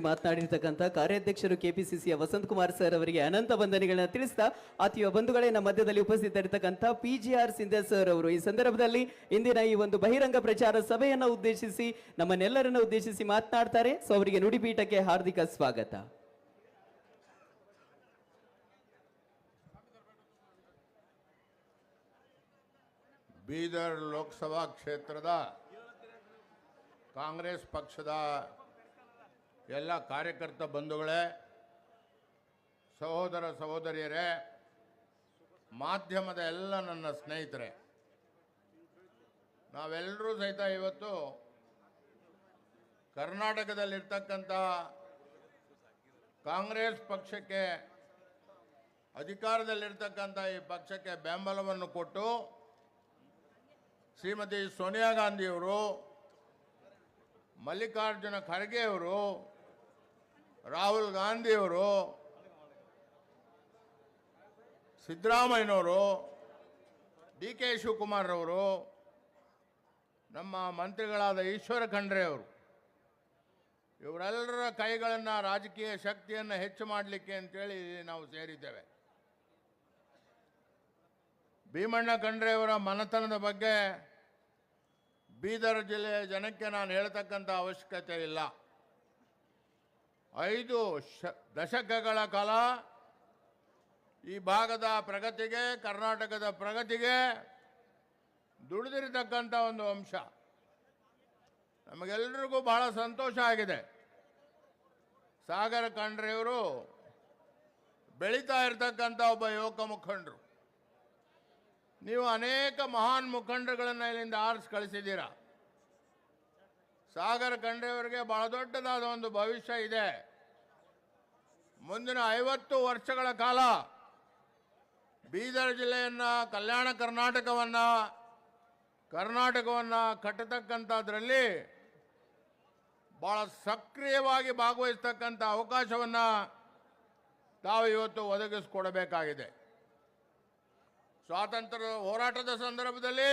ಮಾತನಾಡಿರ್ತಕ್ಕಂಥ ಕಾರ್ಯಾಧ್ಯಕ್ಷರು ಕೆಪಿಸಿಸಿಯ Vasant Kumar sir ಅವರಿಗೆ ಅನಂತ ವಂದನೆಗಳನ್ನ ತಿಳಿಸ್ತಾ ಆತ್ಮೀಯ ಬಂಧುಗಳೇ ನಮ್ಮ ಮಧ್ಯದಲ್ಲಿ ಉಪಸ್ಥಿತರಿರ್ತಕ್ಕಂಥ PGR ಸಿಂಧೆ ಸರ್ ಅವರು ಈ ಸಂದರ್ಭದಲ್ಲಿ ಇಂದಿನ ಈ ಒಂದು ಬಹಿರಂಗ ಪ್ರಚಾರ ಸಭೆಯನ್ನು ಉದ್ದೇಶಿಸಿ ನಮ್ಮನ್ನೆಲ್ಲರನ್ನು ಉದ್ದೇಶಿಸಿ ಮಾತನಾಡ್ತಾರೆ. ಸೊ ಅವರಿಗೆ ನುಡಿಪೀಠಕ್ಕೆ ಹಾರ್ದಿಕ ಸ್ವಾಗತ. ಬೀದರ್ ಲೋಕಸಭಾ ಕ್ಷೇತ್ರದ ಕಾಂಗ್ರೆಸ್ ಪಕ್ಷದ ಎಲ್ಲ ಕಾರ್ಯಕರ್ತ ಬಂಧುಗಳೇ, ಸಹೋದರ ಸಹೋದರಿಯರೇ, ಮಾಧ್ಯಮದ ಎಲ್ಲ ನನ್ನ ಸ್ನೇಹಿತರೆ, ನಾವೆಲ್ಲರೂ ಸಹಿತ ಇವತ್ತು ಕರ್ನಾಟಕದಲ್ಲಿರ್ತಕ್ಕಂಥ ಕಾಂಗ್ರೆಸ್ ಪಕ್ಷಕ್ಕೆ, ಅಧಿಕಾರದಲ್ಲಿರ್ತಕ್ಕಂಥ ಈ ಪಕ್ಷಕ್ಕೆ ಬೆಂಬಲವನ್ನು ಕೊಟ್ಟು ಶ್ರೀಮತಿ ಸೋನಿಯಾ ಗಾಂಧಿಯವರು, ಮಲ್ಲಿಕಾರ್ಜುನ ಖರ್ಗೆ ಅವರು, ರಾಹುಲ್ ಗಾಂಧಿಯವರು, ಸಿದ್ದರಾಮಯ್ಯನವರು, DK ಶಿವಕುಮಾರ್ ಅವರು, ನಮ್ಮ ಮಂತ್ರಿಗಳಾದ ಈಶ್ವರ ಖಂಡ್ರೆ ಅವರು, ಇವರೆಲ್ಲರ ಕೈಗಳನ್ನು ರಾಜಕೀಯ ಶಕ್ತಿಯನ್ನು ಹೆಚ್ಚು ಮಾಡಲಿಕ್ಕೆ ಅಂತೇಳಿ ನಾವು ಸೇರಿದ್ದೇವೆ. ಭೀಮಣ್ಣ ಖಂಡ್ರೆಯವರ ಮನೆತನದ ಬಗ್ಗೆ ಬೀದರ್ ಜಿಲ್ಲೆಯ ಜನಕ್ಕೆ ನಾನು ಹೇಳ್ತಕ್ಕಂಥ ಅವಶ್ಯಕತೆ ಇಲ್ಲ. 5 ದಶಕಗಳ ಕಾಲ ಈ ಭಾಗದ ಪ್ರಗತಿಗೆ, ಕರ್ನಾಟಕದ ಪ್ರಗತಿಗೆ ದುಡಿದಿರತಕ್ಕಂಥ ಒಂದು ಅಂಶ. ನಮಗೆಲ್ಲರಿಗೂ ಬಹಳ ಸಂತೋಷ ಆಗಿದೆ. ಸಾಗರ ಖಂಡ್ರೆಯವರು ಬೆಳೀತಾ ಇರತಕ್ಕಂಥ ಒಬ್ಬ ಯುವಕ ಮುಖಂಡರು. ನೀವು ಅನೇಕ ಮಹಾನ್ ಮುಖಂಡರುಗಳನ್ನು ಇಲ್ಲಿಂದ ಆರಿಸಿ ಕಳಿಸಿದ್ದೀರಾ. ಸಾಗರ ಖಂಡ್ರೆಯವರಿಗೆ ಬಹಳ ದೊಡ್ಡದಾದ ಒಂದು ಭವಿಷ್ಯ ಇದೆ. ಮುಂದಿನ 50 ವರ್ಷಗಳ ಕಾಲ ಬೀದರ್ ಜಿಲ್ಲೆಯನ್ನು, ಕಲ್ಯಾಣ ಕರ್ನಾಟಕವನ್ನು ಕಟ್ಟತಕ್ಕಂಥದ್ರಲ್ಲಿ ಭಾಳ ಸಕ್ರಿಯವಾಗಿ ಭಾಗವಹಿಸ್ತಕ್ಕಂಥ ಅವಕಾಶವನ್ನು ತಾವು ಇವತ್ತು ಒದಗಿಸಿಕೊಡಬೇಕಾಗಿದೆ. ಸ್ವಾತಂತ್ರ್ಯ ಹೋರಾಟದ ಸಂದರ್ಭದಲ್ಲಿ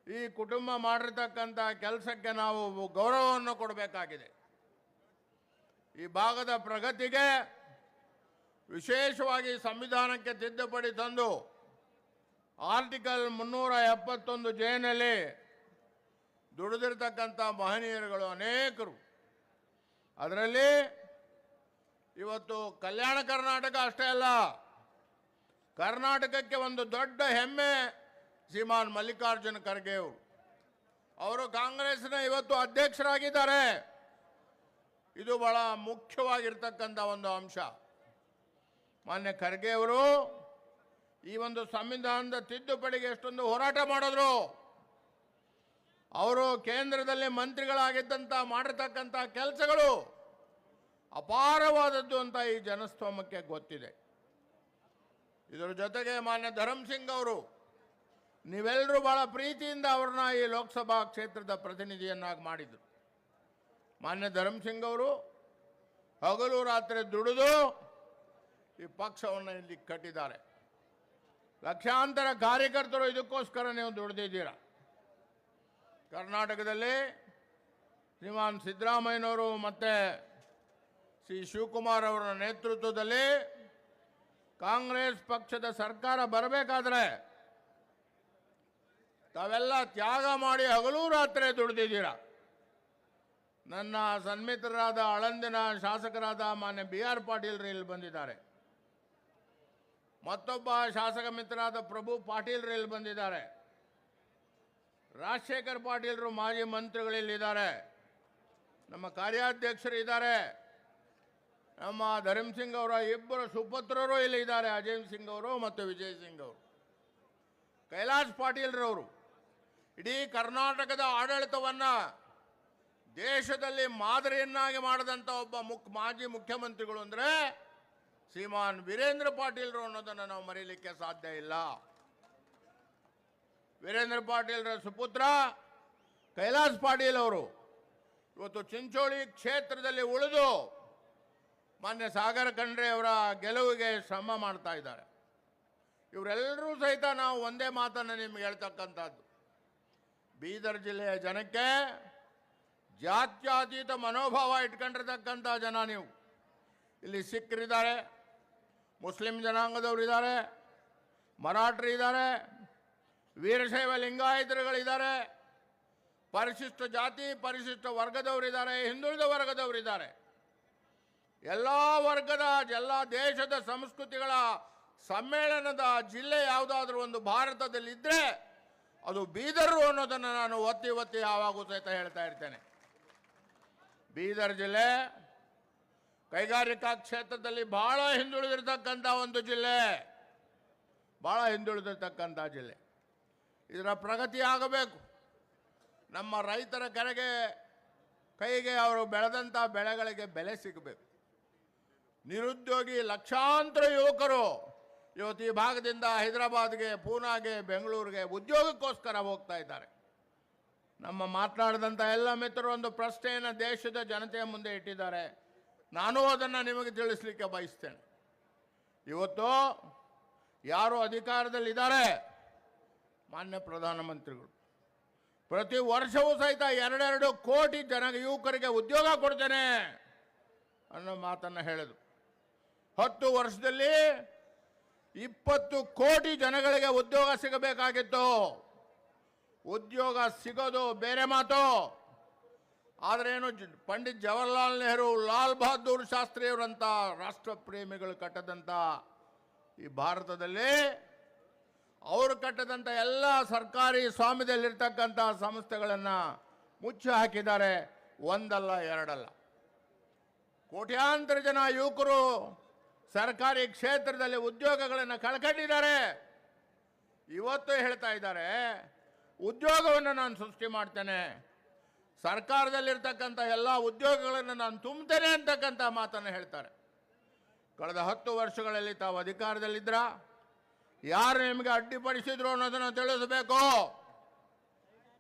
ಈ ಕುಟುಂಬ ಮಾಡಿರ್ತಕ್ಕಂಥ ಕೆಲಸಕ್ಕೆ ನಾವು ಗೌರವವನ್ನು ಕೊಡಬೇಕಾಗಿದೆ. ಈ ಭಾಗದ ಪ್ರಗತಿಗೆ ವಿಶೇಷವಾಗಿ ಸಂವಿಧಾನಕ್ಕೆ ತಿದ್ದುಪಡಿ ತಂದು ಆರ್ಟಿಕಲ್ 371 ಜೆನಲ್ಲಿ ದುಡಿದಿರ್ತಕ್ಕಂಥ ಮಹನೀಯರುಗಳು ಅನೇಕರು. ಅದರಲ್ಲಿ ಇವತ್ತು ಕಲ್ಯಾಣ ಕರ್ನಾಟಕ ಅಷ್ಟೇ ಅಲ್ಲ, ಕರ್ನಾಟಕಕ್ಕೆ ಒಂದು ದೊಡ್ಡ ಹೆಮ್ಮೆ ಶ್ರೀಮಾನ್ ಮಲ್ಲಿಕಾರ್ಜುನ ಖರ್ಗೆ ಅವರು ಕಾಂಗ್ರೆಸ್ನ ಇವತ್ತು ಅಧ್ಯಕ್ಷರಾಗಿದ್ದಾರೆ. ಇದು ಬಹಳ ಮುಖ್ಯವಾಗಿರ್ತಕ್ಕಂಥ ಒಂದು ಅಂಶ. ಮಾನ್ಯ ಖರ್ಗೆ ಅವರು ಈ ಒಂದು ಸಂವಿಧಾನದ ತಿದ್ದುಪಡಿಗೆ ಎಷ್ಟೊಂದು ಹೋರಾಟ ಮಾಡಿದ್ರು. ಅವರು ಕೇಂದ್ರದಲ್ಲಿ ಮಂತ್ರಿಗಳಾಗಿದ್ದಂಥ ಮಾಡಿರ್ತಕ್ಕಂಥ ಕೆಲಸಗಳು ಅಪಾರವಾದದ್ದು ಅಂತ ಈ ಜನಸ್ತೋಮಕ್ಕೆ ಗೊತ್ತಿದೆ. ಇದರ ಜೊತೆಗೆ ಮಾನ್ಯ ಧರ್ಮಸಿಂಗ್ ಅವರು, ನೀವೆಲ್ಲರೂ ಬಹಳ ಪ್ರೀತಿಯಿಂದ ಅವ್ರನ್ನ ಈ ಲೋಕಸಭಾ ಕ್ಷೇತ್ರದ ಪ್ರತಿನಿಧಿಯನ್ನಾಗಿ ಮಾಡಿದರು. ಮಾನ್ಯ ಧರ್ಮಸಿಂಗ್ ಅವರು ಹಗಲು ರಾತ್ರಿ ದುಡಿದು ಈ ಪಕ್ಷವನ್ನು ಇಲ್ಲಿ ಕಟ್ಟಿದ್ದಾರೆ. ಲಕ್ಷಾಂತರ ಕಾರ್ಯಕರ್ತರು ಇದಕ್ಕೋಸ್ಕರ ನೀವು ದುಡಿದಿದ್ದೀರ. ಕರ್ನಾಟಕದಲ್ಲಿ ಶ್ರೀಮಾನ್ ಸಿದ್ದರಾಮಯ್ಯನವರು ಮತ್ತು ಶ್ರೀ ಶಿವಕುಮಾರ್ ಅವರ ನೇತೃತ್ವದಲ್ಲಿ ಕಾಂಗ್ರೆಸ್ ಪಕ್ಷದ ಸರ್ಕಾರ ಬರಬೇಕಾದ್ರೆ ತಾವೆಲ್ಲ ತ್ಯಾಗ ಮಾಡಿ ಹಗಲು ರಾತ್ರಿ ದುಡಿದಿದ್ದೀರ. ನನ್ನ ಸನ್ಮಿತ್ರರಾದ ಆಳಂದಿನ ಶಾಸಕರಾದ ಮಾನ್ಯ BR ಪಾಟೀಲ್ರು ಇಲ್ಲಿ ಬಂದಿದ್ದಾರೆ. ಮತ್ತೊಬ್ಬ ಶಾಸಕ ಮಿತ್ರರಾದ ಪ್ರಭು ಪಾಟೀಲ್ರು ಇಲ್ಲಿ ಬಂದಿದ್ದಾರೆ. ರಾಜಶೇಖರ್ ಪಾಟೀಲ್ರು ಮಾಜಿ ಮಂತ್ರಿಗಳಿಲ್ಲಿದ್ದಾರೆ. ನಮ್ಮ ಕಾರ್ಯಾಧ್ಯಕ್ಷರು ಇದ್ದಾರೆ. ನಮ್ಮ ಧರ್ಮಸಿಂಗ್ ಅವರ 2 ಸುಪುತ್ರರು ಇಲ್ಲಿ ಇದ್ದಾರೆ, ಅಜಯ್ ಸಿಂಗ್ ಅವರು ಮತ್ತು ವಿಜಯ್ ಸಿಂಗ್ ಅವರು. ಕೈಲಾಶ್ ಪಾಟೀಲ್ರವರು ಇಡೀ ಕರ್ನಾಟಕದ ಆಡಳಿತವನ್ನು ದೇಶದಲ್ಲಿ ಮಾದರಿಯನ್ನಾಗಿ ಮಾಡಿದಂಥ ಒಬ್ಬ ಮಾಜಿ ಮುಖ್ಯಮಂತ್ರಿಗಳು ಅಂದರೆ ಶ್ರೀಮಾನ್ ವೀರೇಂದ್ರ ಪಾಟೀಲ್ರು ಅನ್ನೋದನ್ನು ನಾವು ಮರೀಲಿಕ್ಕೆ ಸಾಧ್ಯ ಇಲ್ಲ. ವೀರೇಂದ್ರ ಪಾಟೀಲ್ರ ಸುಪುತ್ರ ಕೈಲಾಶ್ ಪಾಟೀಲ್ ಅವರು ಇವತ್ತು ಚಿಂಚೋಳಿ ಕ್ಷೇತ್ರದಲ್ಲಿ ಉಳಿದು ಮಾನ್ಯ ಸಾಗರ ಖಂಡ್ರೆ ಅವರ ಗೆಲುವಿಗೆ ಶ್ರಮ ಮಾಡ್ತಾ ಇದ್ದಾರೆ. ಇವರೆಲ್ಲರೂ ಸಹಿತ ನಾವು ಒಂದೇ ಮಾತನ್ನು ನಿಮ್ಗೆ ಹೇಳ್ತಕ್ಕಂಥದ್ದು, ಬೀದರ್ ಜಿಲ್ಲೆಯ ಜನಕ್ಕೆ ಜಾತ್ಯತೀತ ಮನೋಭಾವ ಇಟ್ಕೊಂಡಿರ್ತಕ್ಕಂಥ ಜನ ನೀವು. ಇಲ್ಲಿ ಸಿಖ್ರಿದ್ದಾರೆ, ಮುಸ್ಲಿಂ ಜನಾಂಗದವರಿದ್ದಾರೆ, ಮರಾಠರಿದ್ದಾರೆ, ವೀರಶೈವ ಲಿಂಗಾಯತರುಗಳಿದ್ದಾರೆ, ಪರಿಶಿಷ್ಟ ಜಾತಿ ಪರಿಶಿಷ್ಟ ವರ್ಗದವರಿದ್ದಾರೆ, ಹಿಂದುಳಿದ ವರ್ಗದವರಿದ್ದಾರೆ. ಎಲ್ಲ ವರ್ಗದ ಎಲ್ಲ ದೇಶದ ಸಂಸ್ಕೃತಿಗಳ ಸಮ್ಮೇಳನದ ಜಿಲ್ಲೆ ಯಾವುದಾದ್ರೂ ಒಂದು ಭಾರತದಲ್ಲಿ ಇದ್ದರೆ ಅದು ಬೀದರು ಅನ್ನೋದನ್ನು ನಾನು ಒತ್ತಿ ಒತ್ತಿ ಯಾವಾಗೂ ಸಹಿತ ಹೇಳ್ತಾ ಇರ್ತೇನೆ. ಬೀದರ್ ಜಿಲ್ಲೆ ಕೈಗಾರಿಕಾ ಕ್ಷೇತ್ರದಲ್ಲಿ ಬಹಳ ಹಿಂದುಳಿದಿರ್ತಕ್ಕಂಥ ಒಂದು ಜಿಲ್ಲೆ, ಬಹಳ ಹಿಂದುಳಿದಿರ್ತಕ್ಕಂಥ ಜಿಲ್ಲೆ. ಇದರ ಪ್ರಗತಿ ಆಗಬೇಕು. ನಮ್ಮ ರೈತರ ಕೈಗೆ ಅವರು ಬೆಳೆದಂಥ ಬೆಳೆಗಳಿಗೆ ಬೆಲೆ ಸಿಗಬೇಕು. ನಿರುದ್ಯೋಗಿ ಲಕ್ಷಾಂತರ ಯುವಕರು ಇವತ್ತು ಈ ಭಾಗದಿಂದ ಹೈದರಾಬಾದ್ಗೆ, ಪೂನಾಗೆ, ಬೆಂಗಳೂರಿಗೆ ಉದ್ಯೋಗಕ್ಕೋಸ್ಕರ ಹೋಗ್ತಾ ಇದ್ದಾರೆ. ನಮ್ಮ ಮಾತನಾಡಿದಂಥ ಎಲ್ಲ ಮಿತ್ರರು ಒಂದು ಪ್ರಶ್ನೆಯನ್ನು ದೇಶದ ಜನತೆಯ ಮುಂದೆ ಇಟ್ಟಿದ್ದಾರೆ. ನಾನು ಅದನ್ನು ನಿಮಗೆ ತಿಳಿಸ್ಲಿಕ್ಕೆ ಬಯಸ್ತೇನೆ. ಇವತ್ತು ಯಾರು ಅಧಿಕಾರದಲ್ಲಿದ್ದಾರೆ, ಮಾನ್ಯ ಪ್ರಧಾನಮಂತ್ರಿಗಳು ಪ್ರತಿ ವರ್ಷವೂ ಸಹಿತ 2 ಕೋಟಿ ಯುವಕರಿಗೆ ಉದ್ಯೋಗ ಕೊಡ್ತೇನೆ ಅನ್ನೋ ಮಾತನ್ನು ಹೇಳಿದ್ರು. 10 ವರ್ಷದಲ್ಲಿ 20 ಕೋಟಿ ಜನಗಳಿಗೆ ಉದ್ಯೋಗ ಸಿಗಬೇಕಾಗಿತ್ತು. ಉದ್ಯೋಗ ಸಿಗೋದು ಬೇರೆ ಮಾತು, ಆದ್ರೇನು ಪಂಡಿತ್ ಜವಾಹರ್ಲಾಲ್ ನೆಹರು, ಲಾಲ್ ಬಹದ್ದೂರ್ ಶಾಸ್ತ್ರಿಯವರಂತ ರಾಷ್ಟ್ರ ಪ್ರೇಮಿಗಳು ಕಟ್ಟದಂತ ಈ ಭಾರತದಲ್ಲಿ ಅವರು ಕಟ್ಟದಂತ ಎಲ್ಲ ಸರ್ಕಾರಿ ಸ್ವಾಮ್ಯದಲ್ಲಿರ್ತಕ್ಕಂಥ ಸಂಸ್ಥೆಗಳನ್ನು ಮುಚ್ಚಿ ಹಾಕಿದ್ದಾರೆ. ಒಂದಲ್ಲ ಎರಡಲ್ಲ, ಕೋಟ್ಯಾಂತರ ಜನ ಯುವಕರು ಸರ್ಕಾರಿ ಕ್ಷೇತ್ರದಲ್ಲಿ ಉದ್ಯೋಗಗಳನ್ನು ಕಳ್ಕೊಂಡಿದ್ದಾರೆ. ಇವತ್ತು ಹೇಳ್ತಾ ಇದ್ದಾರೆ ಉದ್ಯೋಗವನ್ನು ನಾನು ಸೃಷ್ಟಿ ಮಾಡ್ತೇನೆ, ಸರ್ಕಾರದಲ್ಲಿರ್ತಕ್ಕಂಥ ಎಲ್ಲ ಉದ್ಯೋಗಗಳನ್ನು ನಾನು ತುಂಬ್ತೇನೆ ಅಂತಕ್ಕಂಥ ಮಾತನ್ನು ಹೇಳ್ತಾರೆ. ಕಳೆದ 10 ವರ್ಷಗಳಲ್ಲಿ ತಾವು ಅಧಿಕಾರದಲ್ಲಿದ್ರ ಯಾರು ನಿಮಗೆ ಅಡ್ಡಿಪಡಿಸಿದ್ರು ಅನ್ನೋದನ್ನು ತಿಳಿಸಬೇಕು.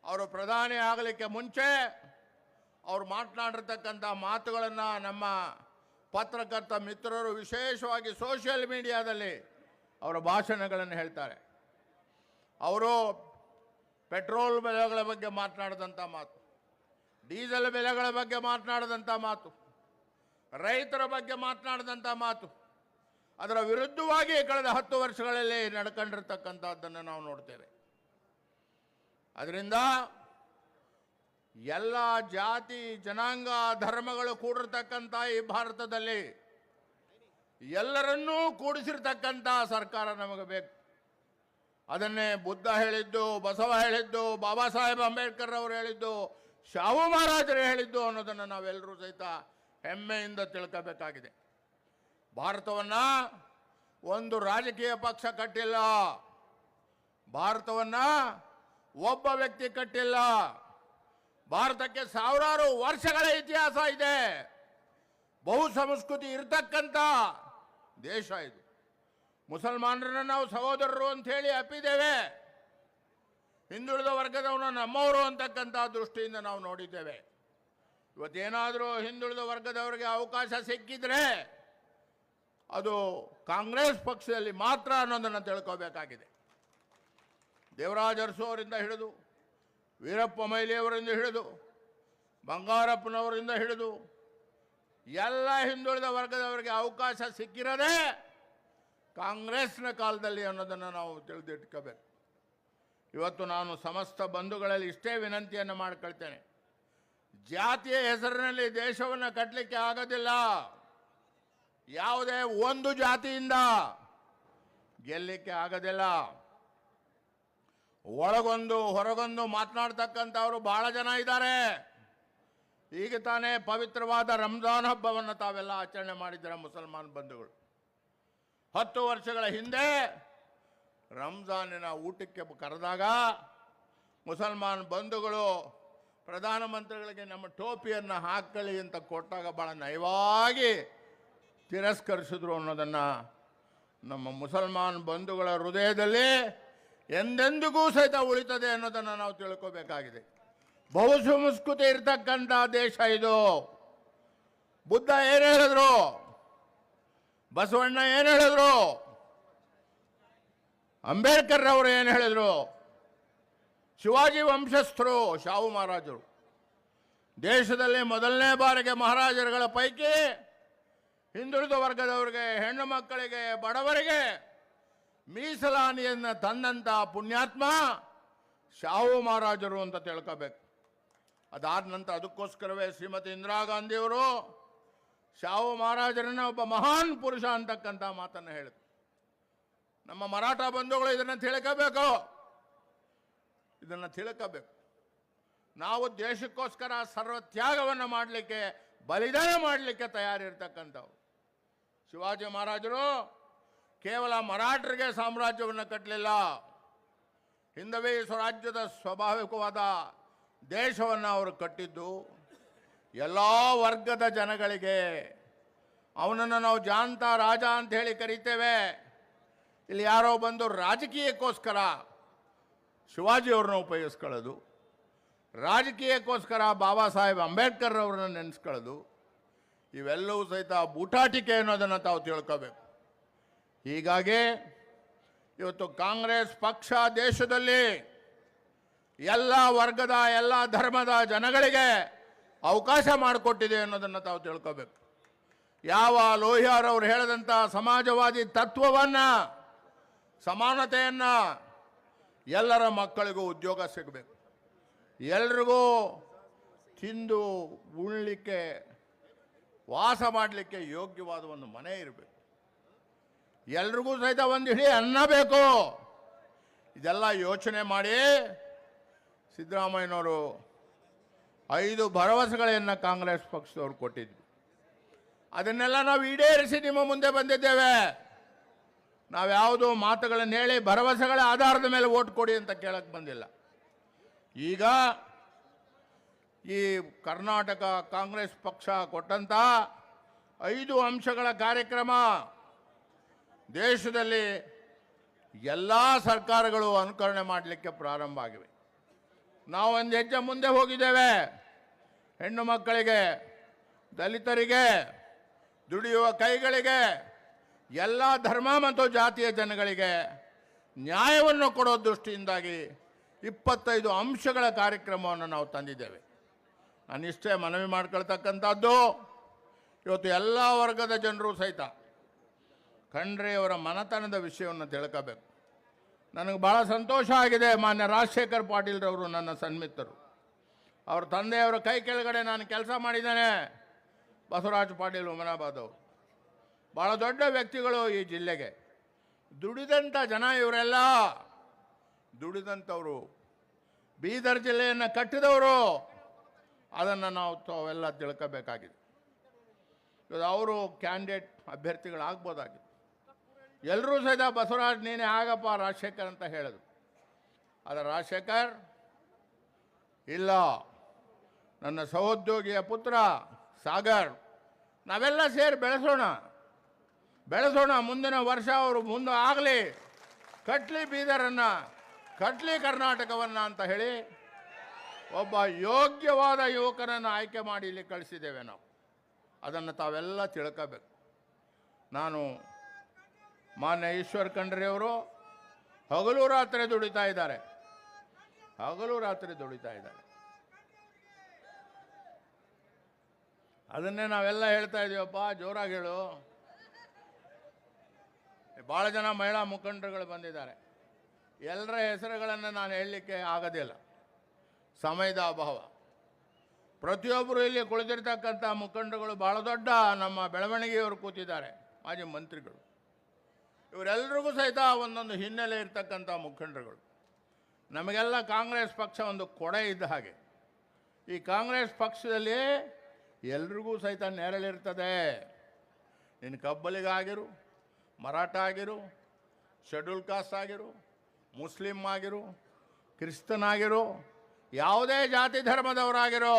ಅವರು ಪ್ರಧಾನಿ ಆಗಲಿಕ್ಕೆ ಮುಂಚೆ ಅವರು ಮಾತನಾಡಿರ್ತಕ್ಕಂಥ ಮಾತುಗಳನ್ನು ನಮ್ಮ ಪತ್ರಕರ್ತ ಮಿತ್ರರು ವಿಶೇಷವಾಗಿ ಸೋಷಿಯಲ್ ಮೀಡಿಯಾದಲ್ಲಿ ಅವರ ಭಾಷಣಗಳನ್ನು ಹೇಳ್ತಾರೆ. ಅವರು ಪೆಟ್ರೋಲ್ ಬೆಲೆಗಳ ಬಗ್ಗೆ ಮಾತನಾಡಿದಂಥ ಮಾತು, ಡೀಸೆಲ್ ಬೆಲೆಗಳ ಬಗ್ಗೆ ಮಾತನಾಡಿದಂಥ ಮಾತು, ರೈತರ ಬಗ್ಗೆ ಮಾತನಾಡಿದಂಥ ಮಾತು, ಅದರ ವಿರುದ್ಧವಾಗಿ ಕಳೆದ 10 ವರ್ಷಗಳಲ್ಲಿ ನಡ್ಕೊಂಡಿರ್ತಕ್ಕಂಥದ್ದನ್ನು ನಾವು ನೋಡ್ತೇವೆ. ಅದರಿಂದ ಎಲ್ಲ ಜಾತಿ ಜನಾಂಗ ಧರ್ಮಗಳು ಕೂಡಿರ್ತಕ್ಕಂಥ ಈ ಭಾರತದಲ್ಲಿ ಎಲ್ಲರನ್ನೂ ಕೂಡಿಸಿರ್ತಕ್ಕಂಥ ಸರ್ಕಾರ ನಮಗೆ ಬೇಕು. ಅದನ್ನೇ ಬುದ್ಧ ಹೇಳಿದ್ದು, ಬಸವ ಹೇಳಿದ್ದು, ಬಾಬಾ ಸಾಹೇಬ್ ಅಂಬೇಡ್ಕರ್ ಅವರು ಹೇಳಿದ್ದು, ಶಾಹು ಮಹಾರಾಜರು ಹೇಳಿದ್ದು ಅನ್ನೋದನ್ನು ನಾವೆಲ್ಲರೂ ಸಹಿತ ಹೆಮ್ಮೆಯಿಂದ ತಿಳ್ಕೋಬೇಕಾಗಿದೆ. ಭಾರತವನ್ನ ಒಂದು ರಾಜಕೀಯ ಪಕ್ಷ ಕಟ್ಟಿಲ್ಲ, ಭಾರತವನ್ನ ಒಬ್ಬ ವ್ಯಕ್ತಿ ಕಟ್ಟಿಲ್ಲ. ಭಾರತಕ್ಕೆ ಸಾವಿರಾರು ವರ್ಷಗಳ ಇತಿಹಾಸ ಇದೆ. ಬಹು ಸಂಸ್ಕೃತಿ ಇರತಕ್ಕಂಥ ದೇಶ ಇದು. ಮುಸಲ್ಮಾನರನ್ನ ನಾವು ಸಹೋದರರು ಅಂತ ಹೇಳಿ ಅಪ್ಪಿದ್ದೇವೆ. ಹಿಂದುಳಿದ ವರ್ಗದವನ್ನ ನಮ್ಮವರು ಅಂತಕ್ಕಂಥ ದೃಷ್ಟಿಯಿಂದ ನಾವು ನೋಡಿದ್ದೇವೆ. ಇವತ್ತೇನಾದರೂ ಹಿಂದುಳಿದ ವರ್ಗದವರಿಗೆ ಅವಕಾಶ ಸಿಕ್ಕಿದ್ರೆ ಅದು ಕಾಂಗ್ರೆಸ್ ಪಕ್ಷದಲ್ಲಿ ಮಾತ್ರ ಅನ್ನೋದನ್ನು ತಿಳ್ಕೋಬೇಕಾಗಿದೆ. ದೇವರಾಜ ಅರಸು ಅವರಿಂದ ಹಿಡಿದು, ವೀರಪ್ಪ ಮೊಯ್ಲಿಯವರಿಂದ ಹಿಡಿದು, ಬಂಗಾರಪ್ಪನವರಿಂದ ಹಿಡಿದು ಎಲ್ಲ ಹಿಂದುಳಿದ ವರ್ಗದವರಿಗೆ ಅವಕಾಶ ಸಿಕ್ಕಿರೋದೇ ಕಾಂಗ್ರೆಸ್ನ ಕಾಲದಲ್ಲಿ ಅನ್ನೋದನ್ನು ನಾವು ತಿಳಿದಿಟ್ಕೋಬೇಕು. ಇವತ್ತು ನಾನು ಸಮಸ್ತ ಬಂಧುಗಳಲ್ಲಿ ಇಷ್ಟೇ ವಿನಂತಿಯನ್ನು ಮಾಡಿಕೊಳ್ತೇನೆ. ಜಾತಿಯ ಹೆಸರಿನಲ್ಲಿ ದೇಶವನ್ನು ಕಟ್ಟಲಿಕ್ಕೆ ಆಗೋದಿಲ್ಲ. ಯಾವುದೇ ಒಂದು ಜಾತಿಯಿಂದ ಗೆಲ್ಲಲಿಕ್ಕೆ ಆಗೋದಿಲ್ಲ. ಒಳಗೊಂದು ಹೊರಗೊಂದು ಮಾತನಾಡ್ತಕ್ಕಂಥವರು ಬಹಳ ಜನ ಇದ್ದಾರೆ. ಈಗ ತಾನೇ ಪವಿತ್ರವಾದ ರಂಜಾನ್ ಹಬ್ಬವನ್ನು ತಾವೆಲ್ಲ ಆಚರಣೆ ಮಾಡಿದ್ದಾರೆ ಮುಸಲ್ಮಾನ್ ಬಂಧುಗಳು. 10 ವರ್ಷಗಳ ಹಿಂದೆ ರಂಜಾನಿನ ಊಟಕ್ಕೆ ಕರೆದಾಗ ಮುಸಲ್ಮಾನ್ ಬಂಧುಗಳು ಪ್ರಧಾನಮಂತ್ರಿಗಳಿಗೆ ನಮ್ಮ ಟೋಪಿಯನ್ನು ಹಾಕೊಳ್ಳಿ ಅಂತ ಕೊಟ್ಟಾಗ ಬಹಳ ನಯವಾಗಿ ತಿರಸ್ಕರಿಸಿದ್ರು ಅನ್ನೋದನ್ನು ನಮ್ಮ ಮುಸಲ್ಮಾನ್ ಬಂಧುಗಳ ಹೃದಯದಲ್ಲಿ ಎಂದೆಂದಿಗೂ ಸಹಿತ ಉಳಿತದೆ ಅನ್ನೋದನ್ನು ನಾವು ತಿಳ್ಕೋಬೇಕಾಗಿದೆ. ಬಹು ಸಂಸ್ಕೃತಿ ಇರ್ತಕ್ಕಂಥ ದೇಶ ಇದು. ಬುದ್ಧ ಏನು ಹೇಳಿದ್ರು, ಬಸವಣ್ಣ ಏನು ಹೇಳಿದ್ರು, ಅಂಬೇಡ್ಕರ್ ಅವರು ಏನು ಹೇಳಿದ್ರು, ಶಿವಾಜಿ ವಂಶಸ್ಥರು ಶಾಹು ಮಹಾರಾಜರು ದೇಶದಲ್ಲಿ ಮೊದಲನೇ ಬಾರಿಗೆ ಮಹಾರಾಜರುಗಳ ಪೈಕಿ ಹಿಂದುಳಿದ ವರ್ಗದವರಿಗೆ, ಹೆಣ್ಣು ಮಕ್ಕಳಿಗೆ, ಬಡವರಿಗೆ ಮೀಸಲಾತಿಯನ್ನು ತಂದಂಥ ಪುಣ್ಯಾತ್ಮ ಶಾಹು ಮಹಾರಾಜರು ಅಂತ ತಿಳ್ಕೋಬೇಕು. ಅದಾದ ನಂತರ ಅದಕ್ಕೋಸ್ಕರವೇ ಶ್ರೀಮತಿ ಇಂದಿರಾ ಗಾಂಧಿಯವರು ಶಾಹು ಮಹಾರಾಜರನ್ನ ಒಬ್ಬ ಮಹಾನ್ ಪುರುಷ ಅಂತಕ್ಕಂಥ ಮಾತನ್ನು ಹೇಳಿದ್ರು. ನಮ್ಮ ಮರಾಠ ಬಂಧುಗಳು ಇದನ್ನು ತಿಳ್ಕೋಬೇಕು, ಇದನ್ನು ತಿಳ್ಕೋಬೇಕು. ನಾವು ದೇಶಕ್ಕೋಸ್ಕರ ಸರ್ವತ್ಯಾಗವನ್ನು ಮಾಡಲಿಕ್ಕೆ, ಬಲಿದಾನ ಮಾಡಲಿಕ್ಕೆ ತಯಾರಿರ್ತಕ್ಕಂಥವು. ಶಿವಾಜಿ ಮಹಾರಾಜರು ಕೇವಲ ಮರಾಠರಿಗೆ ಸಾಮ್ರಾಜ್ಯವನ್ನು ಕಟ್ಟಲಿಲ್ಲ, ಹಿಂದವೇ ಸ್ವರಾಜ್ಯದ ಸ್ವಾಭಾವಿಕವಾದ ದೇಶವನ್ನು ಅವರು ಕಟ್ಟಿದ್ದು ಎಲ್ಲ ವರ್ಗದ ಜನಗಳಿಗೆ. ಅವನನ್ನು ನಾವು ಜಾಂತ ರಾಜ ಅಂತ ಹೇಳಿ ಕರೀತೇವೆ. ಇಲ್ಲಿ ಯಾರೋ ಬಂದು ರಾಜಕೀಯಕ್ಕೋಸ್ಕರ ಶಿವಾಜಿಯವ್ರನ್ನ ಉಪಯೋಗಿಸ್ಕೊಳ್ಳೋದು, ರಾಜಕೀಯಕ್ಕೋಸ್ಕರ ಬಾಬಾ ಸಾಹೇಬ್ ಅಂಬೇಡ್ಕರ್ ಅವರನ್ನು ನೆನೆಸ್ಕೊಳ್ಳೋದು, ಇವೆಲ್ಲವೂ ಸಹಿತ ಬೂಟಾಟಿಕೆ ಅನ್ನೋದನ್ನು ತಾವು ತಿಳ್ಕೋಬೇಕು. ಹೀಗಾಗಿ ಇವತ್ತು ಕಾಂಗ್ರೆಸ್ ಪಕ್ಷ ದೇಶದಲ್ಲಿ ಎಲ್ಲ ವರ್ಗದ, ಎಲ್ಲ ಧರ್ಮದ ಜನಗಳಿಗೆ ಅವಕಾಶ ಮಾಡಿಕೊಟ್ಟಿದೆ ಅನ್ನೋದನ್ನು ತಾವು ತಿಳ್ಕೋಬೇಕು. ಯಾವ ಲೋಹಿಯಾರ್ ಅವರು ಹೇಳಿದಂಥ ಸಮಾಜವಾದಿ ತತ್ವವನ್ನು, ಸಮಾನತೆಯನ್ನು, ಎಲ್ಲರ ಮಕ್ಕಳಿಗೂ ಉದ್ಯೋಗ ಸಿಗಬೇಕು, ಎಲ್ರಿಗೂ ತಿಂದು ಉಣ್ಲಿಕ್ಕೆ, ವಾಸ ಮಾಡಲಿಕ್ಕೆ ಯೋಗ್ಯವಾದ ಒಂದು ಮನೆ ಇರಬೇಕು, ಎಲ್ರಿಗೂ ಸಹಿತ ಒಂದು ಹಿಡಿ ಅನ್ನ ಬೇಕು. ಇದೆಲ್ಲ ಯೋಚನೆ ಮಾಡಿ ಸಿದ್ದರಾಮಯ್ಯನವರು 5 ಭರವಸೆಗಳನ್ನು ಕಾಂಗ್ರೆಸ್ ಪಕ್ಷದವ್ರು ಕೊಟ್ಟಿದ್ವಿ. ಅದನ್ನೆಲ್ಲ ನಾವು ಈಡೇರಿಸಿ ನಿಮ್ಮ ಮುಂದೆ ಬಂದಿದ್ದೇವೆ. ನಾವ್ಯಾವುದೋ ಮಾತುಗಳನ್ನು ಹೇಳಿ ಭರವಸೆಗಳ ಆಧಾರದ ಮೇಲೆ ಓಟ್ ಕೊಡಿ ಅಂತ ಕೇಳಕ್ಕೆ ಬಂದಿಲ್ಲ. ಈಗ ಈ ಕರ್ನಾಟಕ ಕಾಂಗ್ರೆಸ್ ಪಕ್ಷ ಕೊಟ್ಟಂಥ 5 ಅಂಶಗಳ ಕಾರ್ಯಕ್ರಮ ದೇಶದಲ್ಲಿ ಎಲ್ಲ ಸರ್ಕಾರಗಳು ಅನುಕರಣೆ ಮಾಡಲಿಕ್ಕೆ ಪ್ರಾರಂಭ ಆಗಿವೆ. ನಾವು ಒಂದು ಹೆಜ್ಜೆ ಮುಂದೆ ಹೋಗಿದ್ದೇವೆ. ಹೆಣ್ಣು ಮಕ್ಕಳಿಗೆ, ದಲಿತರಿಗೆ, ದುಡಿಯುವ ಕೈಗಳಿಗೆ, ಎಲ್ಲ ಧರ್ಮ ಮತ್ತು ಜಾತಿಯ ಜನಗಳಿಗೆ ನ್ಯಾಯವನ್ನು ಕೊಡೋ ದೃಷ್ಟಿಯಿಂದಾಗಿ 25 ಅಂಶಗಳ ಕಾರ್ಯಕ್ರಮವನ್ನು ನಾವು ತಂದಿದ್ದೇವೆ. ನಾನಿಷ್ಟೇ ಮನವಿ ಮಾಡ್ಕೊಳ್ತಕ್ಕಂಥದ್ದು, ಇವತ್ತು ಎಲ್ಲ ವರ್ಗದ ಜನರು ಸಹಿತ ಖಂಡ್ರೆಯವರ ಮನತನದ ವಿಷಯವನ್ನು ತಿಳ್ಕೋಬೇಕು. ನನಗೆ ಭಾಳ ಸಂತೋಷ ಆಗಿದೆ. ಮಾನ್ಯ ರಾಜಶೇಖರ್ ಪಾಟೀಲ್ರವರು ನನ್ನ ಸನ್ಮಿತರು. ಅವ್ರ ತಂದೆಯವರ ಕೈ ಕೆಳಗಡೆ ನಾನು ಕೆಲಸ ಮಾಡಿದ್ದೇನೆ. ಬಸವರಾಜ ಪಾಟೀಲ್ ಹುಮನಾಬಾದ್ ಅವರು ಭಾಳ ದೊಡ್ಡ ವ್ಯಕ್ತಿಗಳು ಈ ಜಿಲ್ಲೆಗೆ. ದುಡಿದಂಥ ಜನ ಇವರೆಲ್ಲ, ದುಡಿದಂಥವರು, ಬೀದರ್ ಜಿಲ್ಲೆಯನ್ನು ಕಟ್ಟಿದವರು. ಅದನ್ನು ನಾವು ತಾವೆಲ್ಲ ತಿಳ್ಕೋಬೇಕಾಗಿದೆ. ಅವರು ಕ್ಯಾಂಡಿಡೇಟ್ ಅಭ್ಯರ್ಥಿಗಳಾಗ್ಬೋದಾಗಿತ್ತು. ಎಲ್ಲರೂ ಸಹಿತ ಬಸವರಾಜ್ ನೀನೇ ಆಗಪ್ಪ ರಾಜಶೇಖರ್ ಅಂತ ಹೇಳಿದ್ರು. ಆದರೆ ರಾಜಶೇಖರ್ ಇಲ್ಲ, ನನ್ನ ಸಹೋದ್ಯೋಗಿಯ ಪುತ್ರ ಸಾಗರ್, ನಾವೆಲ್ಲ ಸೇರಿ ಬೆಳೆಸೋಣ. ಮುಂದಿನ ವರ್ಷ ಅವರು ಮುಂದೆ ಆಗಲಿ, ಕಟ್ಲಿ ಬೀದರನ್ನು, ಕಟ್ಲಿ ಕರ್ನಾಟಕವನ್ನು ಅಂತ ಹೇಳಿ ಒಬ್ಬ ಯೋಗ್ಯವಾದ ಯುವಕರನ್ನು ಆಯ್ಕೆ ಮಾಡಿ ಇಲ್ಲಿ ಕಳಿಸಿದ್ದೇವೆ ನಾವು. ಅದನ್ನು ತಾವೆಲ್ಲ ತಿಳ್ಕೋಬೇಕು. ನಾನು ಮಾನ್ಯ ಈಶ್ವರ್ ಖಂಡ್ರೆಯವರು ಹಗಲು ರಾತ್ರಿ ದುಡಿತಾ ಇದ್ದಾರೆ. ಅದನ್ನೇ ನಾವೆಲ್ಲ ಹೇಳ್ತಾ ಇದ್ದೀವಪ್ಪ, ಜೋರಾಗಿ ಹೇಳು. ಭಾಳ ಜನ ಮಹಿಳಾ ಮುಖಂಡರುಗಳು ಬಂದಿದ್ದಾರೆ. ಎಲ್ಲರ ಹೆಸರುಗಳನ್ನು ನಾನು ಹೇಳಲಿಕ್ಕೆ ಆಗೋದಿಲ್ಲ, ಸಮಯದ ಅಭಾವ. ಪ್ರತಿಯೊಬ್ಬರು ಇಲ್ಲಿ ಕುಳಿತಿರ್ತಕ್ಕಂಥ ಮುಖಂಡರುಗಳು ಭಾಳ ದೊಡ್ಡ ನಮ್ಮ ಬೆಳವಣಿಗೆಯವರು ಕೂತಿದ್ದಾರೆ, ಮಾಜಿ ಮಂತ್ರಿಗಳು. ಇವರೆಲ್ಲರಿಗೂ ಸಹಿತ ಒಂದೊಂದು ಹಿನ್ನೆಲೆ ಇರ್ತಕ್ಕಂಥ ಮುಖಂಡರುಗಳು. ನಮಗೆಲ್ಲ ಕಾಂಗ್ರೆಸ್ ಪಕ್ಷ ಒಂದು ಕೊಡೆ ಇದ್ದ ಹಾಗೆ. ಈ ಕಾಂಗ್ರೆಸ್ ಪಕ್ಷದಲ್ಲಿ ಎಲ್ರಿಗೂ ಸಹಿತ ನೆರಳಿರ್ತದೆ. ನಿನ್ನ ಕಬ್ಬಲಿಗಾಗಿರು, ಮರಾಠ ಆಗಿರು, ಶೆಡ್ಯೂಲ್ ಕಾಸ್ಟ್ ಆಗಿರು, ಮುಸ್ಲಿಂ ಆಗಿರು, ಕ್ರಿಸ್ತನಾಗಿರು, ಯಾವುದೇ ಜಾತಿ ಧರ್ಮದವರಾಗಿರೋ,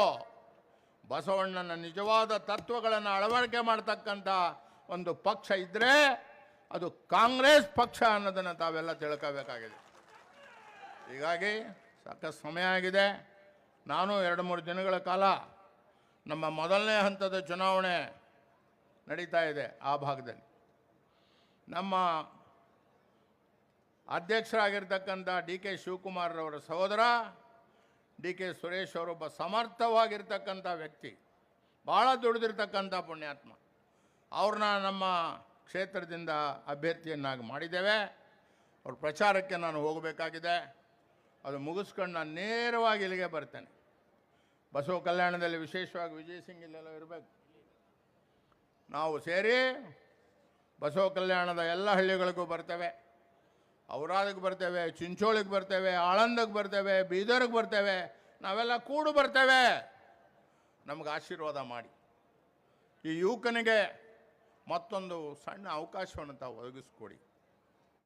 ಬಸವಣ್ಣನ ನಿಜವಾದ ತತ್ವಗಳನ್ನು ಅಳವಡಿಕೆ ಮಾಡ್ತಕ್ಕಂಥ ಒಂದು ಪಕ್ಷ ಇದ್ದರೆ ಅದು ಕಾಂಗ್ರೆಸ್ ಪಕ್ಷ ಅನ್ನೋದನ್ನು ತಾವೆಲ್ಲ ತಿಳ್ಕೋಬೇಕಾಗಿದೆ. ಹೀಗಾಗಿ ಸಾಕಷ್ಟು ಸಮಯ ಆಗಿದೆ. ನಾನು 2-3 ದಿನಗಳ ಕಾಲ ನಮ್ಮ ಮೊದಲನೇ ಹಂತದ ಚುನಾವಣೆ ನಡೀತಾ ಇದೆ ಆ ಭಾಗದಲ್ಲಿ. ನಮ್ಮ ಅಧ್ಯಕ್ಷರಾಗಿರ್ತಕ್ಕಂಥ ಡಿ ಕೆ ಶಿವಕುಮಾರ್ರವರ ಸಹೋದರ ಡಿ ಕೆ ಸುರೇಶ್ ಅವರೊಬ್ಬ ಸಮರ್ಥವಾಗಿರ್ತಕ್ಕಂಥ ವ್ಯಕ್ತಿ, ಭಾಳ ದುಡಿದಿರ್ತಕ್ಕಂಥ ಪುಣ್ಯಾತ್ಮ. ಅವ್ರನ್ನ ನಮ್ಮ ಕ್ಷೇತ್ರದಿಂದ ಅಭ್ಯರ್ಥಿಯನ್ನಾಗಿ ಮಾಡಿದ್ದೇವೆ. ಅವ್ರ ಪ್ರಚಾರಕ್ಕೆ ನಾನು ಹೋಗಬೇಕಾಗಿದೆ. ಅದು ಮುಗಿಸ್ಕೊಂಡು ನಾನು ನೇರವಾಗಿ ಇಲ್ಲಿಗೆ ಬರ್ತೇನೆ. ಬಸವ ಕಲ್ಯಾಣದಲ್ಲಿ ವಿಶೇಷವಾಗಿ ವಿಜಯ್ ಸಿಂಗ್ ಇಲ್ಲೆಲ್ಲ ಇರಬೇಕು. ನಾವು ಸೇರಿ ಬಸವ ಕಲ್ಯಾಣದ ಎಲ್ಲ ಹಳ್ಳಿಗಳಿಗೂ ಬರ್ತೇವೆ. ಔರಾದಕ್ಕೆ ಬರ್ತೇವೆ, ಚಿಂಚೋಳಿಗೆ ಬರ್ತೇವೆ, ಆಳಂದಕ್ಕೆ ಬರ್ತೇವೆ, ಬೀದರ್ಗೆ ಬರ್ತೇವೆ. ನಾವೆಲ್ಲ ಕೂಡು ಬರ್ತೇವೆ. ನಮಗೆ ಆಶೀರ್ವಾದ ಮಾಡಿ ಈ ಯುವಕನಿಗೆ ಮತ್ತೊಂದು ಸಣ್ಣ ಅವಕಾಶವನ್ನು ತಾವು ಒದಗಿಸ್ಕೊಡಿ.